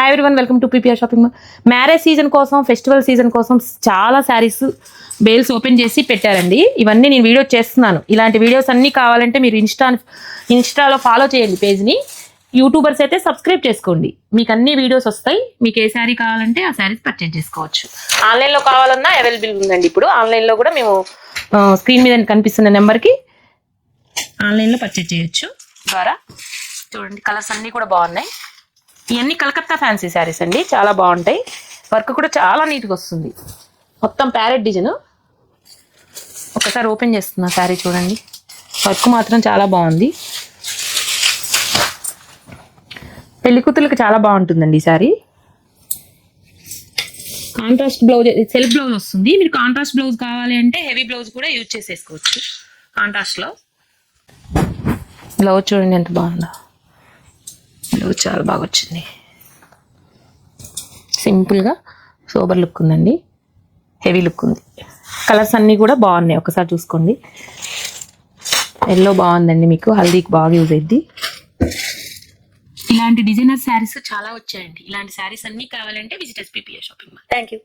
Hi everyone, welcome to PPR shopping mall. Marriage season కోసం, festival season కోసం చాలా saris bales open చేసి పెట్టారండి. ఇవన్నీ నేను వీడియో చేస్తున్నాను. ఇలాంటి వీడియోస్ అన్నీ కావాలంటే మీరు ఇన్స్టాలో ఫాలో చేయండి పేజ్ని. యూట్యూబర్స్ అయితే సబ్స్క్రైబ్ చేసుకోండి, మీకు అన్ని వీడియోస్ వస్తాయి. మీకు ఏ శారీ కావాలంటే ఆ శారీస్ పర్చేజ్ చేసుకోవచ్చు. ఆన్లైన్లో కావాలన్నా అవైలబుల్ ఉందండి. ఇప్పుడు ఆన్లైన్లో కూడా మేము స్క్రీన్ మీద కనిపిస్తున్న నెంబర్కి ఆన్లైన్లో పర్చేజ్ చేయొచ్చు ద్వారా. చూడండి, కలర్స్ అన్నీ కూడా బాగున్నాయి. ఇవన్నీ కలకత్తా ఫ్యాన్సీ శారీస్ అండి, చాలా బాగుంటాయి. వర్క్ కూడా చాలా నీట్గా వస్తుంది. మొత్తం ప్యారెట్ డిజైన్. ఒకసారి ఓపెన్ చేస్తున్నా శారీ చూడండి, వర్క్ మాత్రం చాలా బాగుంది. పెళ్లి కూతురికి చాలా బాగుంటుందండి ఈ sari. Contrast blouse, self blouse వస్తుంది. మీరు కాంట్రాస్ట్ బ్లౌజ్ కావాలి అంటే హెవీ బ్లౌజ్ కూడా యూజ్ చేసేసుకోవచ్చు. కాంట్రాస్ట్లో బ్లౌజ్ చూడండి ఎంత బాగుందో. బ్లౌజ్ చాలా బాగా వచ్చింది. సింపుల్గా సోబర్ లుక్ ఉందండి, హెవీ లుక్ ఉంది. కలర్స్ అన్నీ కూడా బాగున్నాయి, ఒకసారి చూసుకోండి. ఎల్లో బాగుందండి, మీకు హల్దీకి బాగా యూజ్ అయ్యిద్ది. ఇలాంటి డిజైనర్ శారీస్ చాలా వచ్చాయండి. ఇలాంటి శారీస్ అన్నీ కావాలంటే visit PPR shopping mall. Thank you.